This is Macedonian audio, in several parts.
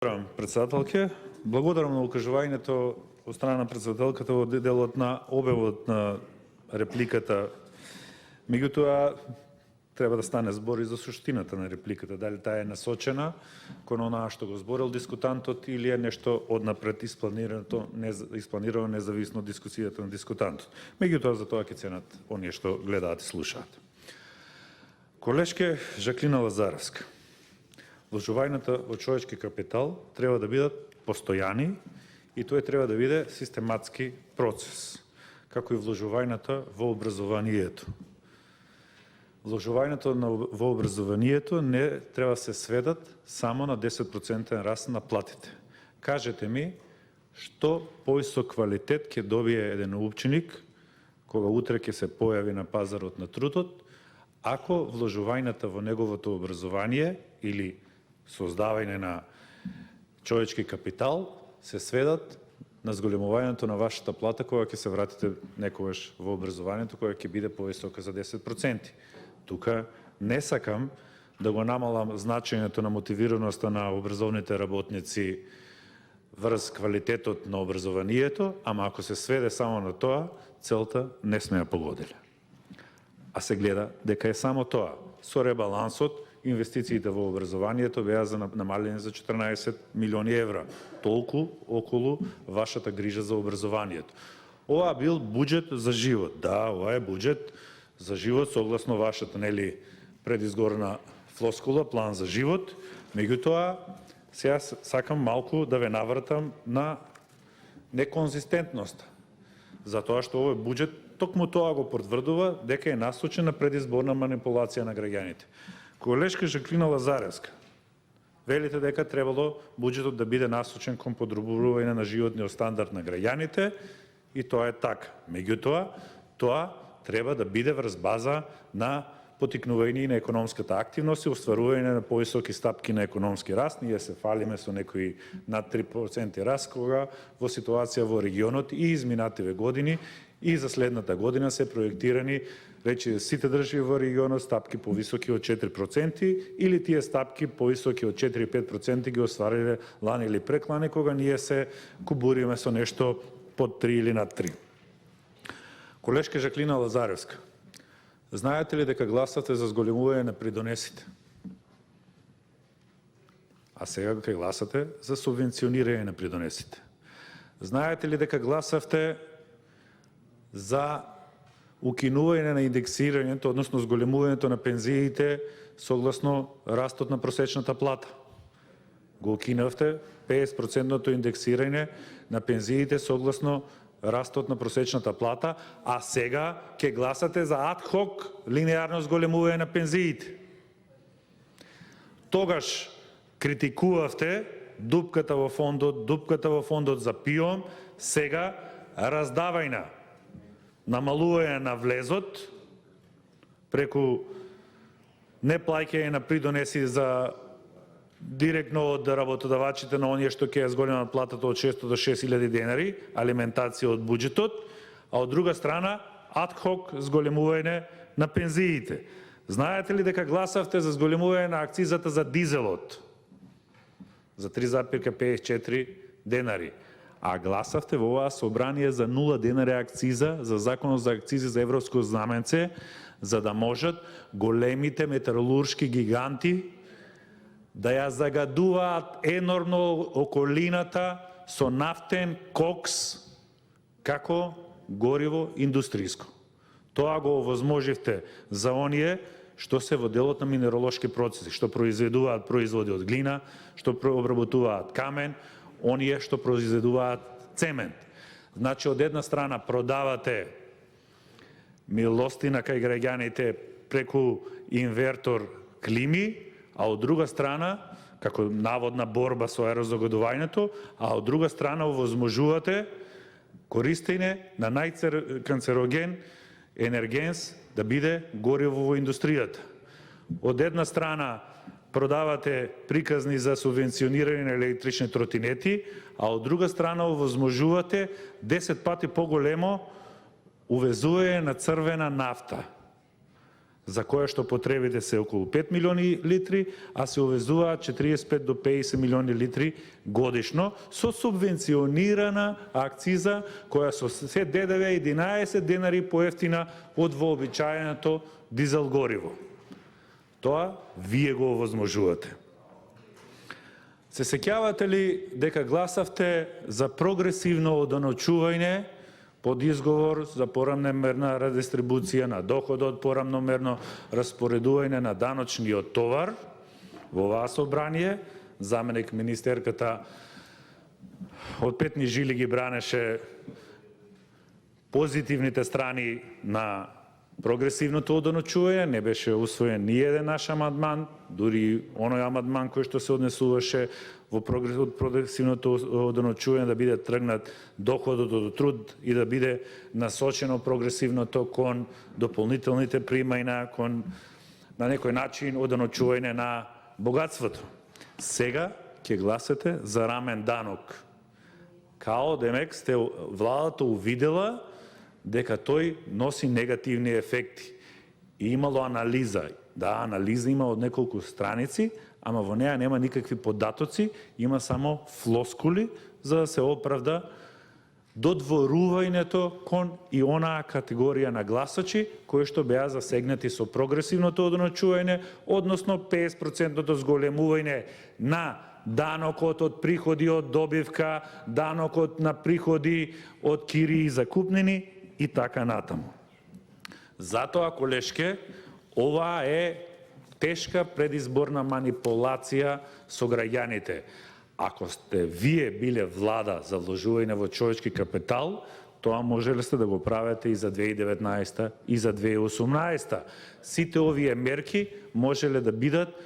Председателке, благодарам на укажувањето од страна на председателката во делот на обевот на репликата. Меѓутоа, треба да стане збор и за суштината на репликата, дали таа е насочена кон онаа што го зборил дискутантот или е нешто однапред испланирано независно од дискусијата на дискутантот. Меѓутоа, за тоа ќе ценат оние што гледаат и слушаат. Колешке Жаклина Лазаревска. Вложувањата во човечки капитал треба да бидат постојани и тој треба да биде систематски процес, како и вложувањата во образованието. Вложувањето во образованието не треба се сведат само на 10% раст на платите. Кажете ми, што повисок квалитет ќе добие еден ученик кога утре ќе се појави на пазарот на трудот, ако вложувањата во неговото образование или создавање на човечки капитал се сведат на зголемувањето на вашата плата кога ќе се вратите некогаш во образованието, кога ќе биде повисока за 10%. Тука не сакам да го намалам значењето на мотивираноста на образовните работници врз квалитетот на образованието, ама ако се сведе само на тоа, целта не сме ја погодиле. А се гледа дека е само тоа. Со ребалансот инвестициите во образованието беа намалени за 14 милиони евра. Толку околу вашата грижа за образованието. Ова бил буџет за живот. Да, ова е буџет за живот согласно вашата предизгорна флоскула, план за живот. Меѓутоа, сега сакам малку да ве навратам на неконзистентност. Затоа што овој буџет токму тоа го потврдува дека е насочен на предизборна манипулација на граѓаните. Колешка Жаклина Лазаревска, велите дека требало буџетот да биде насочен кон подобрување на животниот стандард на граѓаните и тоа е така. Меѓутоа, тоа треба да биде врз база на потикнување на економската активност и остварување на повисоки стапки на економски раст. Ние се фалиме со некои над 3% раст, кога во ситуација во регионот и изминативе години и за следната година се проектирани рече сите држави во регионот стапки повисоки од 4% или тие стапки повисоки од 4-5% ги оствариле лани или преклани, кога ние се кубуриме со нешто под 3 или над 3. Колешка Жаклина Лазаревска, знаете ли дека гласате за зголемување на придонесите? А сега ќе гласате за субвенционирање на придонесите. Знаете ли дека гласавте за укинување на индексирањето, односно зголемувањето на пензиите согласно растот на просечната плата? Го укинавте 50% индексирање на пензиите согласно растот на просечната плата, а сега ќе гласате за адхок линеарно зголемување на пензиите. Тогаш критикувавте дупката во фондот за ПИОМ, сега раздавајна, намалување на влезот преку неплаќање на придонеси за директно од работодавачите на оние што ќе ја зголемат платата од 600 до 6000 денари, алиментација од буџетот, а од друга страна адхок зголемување на пензиите. Знаете ли дека гласавте за зголемување на акцизата за дизелот за 3,54 денари, а гласавте во оваа собрание за 0 денари акциза за законот за акцизи за европско знаменце, за да можат големите металуршки гиганти да ја загадуваат енормно околината со нафтен кокс како гориво индустријско. Тоа го овозможивте за оние што се во делот на минеролошки процеси, што произведуваат производи од глина, што обработуваат камен, оние што произведуваат цемент. Значи, од една страна продавате милостина кај граѓаните преку инвертор клими, а од друга страна, како наводна борба со аерозагадувањето, а од друга страна овозможувате користење на најканцероген енергенс да биде гориво во индустријата. Од една страна продавате приказни за субвенционирање на електрични тротинети, а од друга страна овозможувате 10 пати поголемо увезување на црвена нафта. за која што потребите се околу 5 милиони литри, а се увезуваат 45 до 50 милиони литри годишно со субвенционирана акциза која со се ДДВ 11 денари поевтина од вообичаеното дизел гориво. Тоа вие го овозможувате. Се сеќавате ли дека гласавте за прогресивно одоночување под изговор за порамномерна редистрибуција на доходот, порамномерно распоредување на даночниот товар? Во оваа собрание, заменик министерката од петни жили ги бранеше позитивните страни на прогресивното одоночување, не беше усвоен ни еден наш амандман, дури оној амандман кој што се однесуваше од прогресивното одоночување да биде тргнат доходот од труд и да биде насочено прогресивното кон дополнителните примања, кон на некој начин одоночување на богатството. Сега ќе гласате за рамен данок. Као демек сте владата увидела дека тој носи негативни ефекти. И имало анализа. Да, анализа има од неколку страници, ама во неа нема никакви податоци, има само флоскули за да се оправда додворувањето кон и онаа категорија на гласачи кои што беа засегнати со прогресивното одоночување, односно 50% зголемување на данокот од приходи од добивка, данокот на приходи од кири и закупнини и така натаму. Затоа, колешке, ова е тешка предизборна манипулација со граѓаните. Ако сте вие биле влада за вложување во човечки капитал, тоа можеле сте да го правите и за 2019 и за 2018. Сите овие мерки можеле да бидат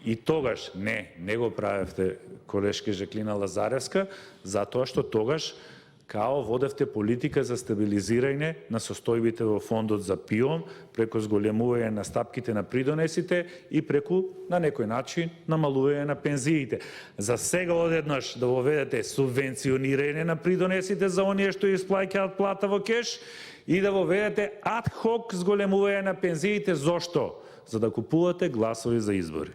и тогаш не го правевте, колешке Жаклина Лазаревска, затоа што тогаш као водевте политика за стабилизирање на состојбите во фондот за ПИОМ, преку зголемување на стапките на придонесите и преку, на некој начин, намалување на пензиите. За сега одеднаш да воведете субвенционирање на придонесите за оние што исплаќаат плата во кеш и да воведете ад хок зголемување на пензиите. Зошто? За да купувате гласови за избори.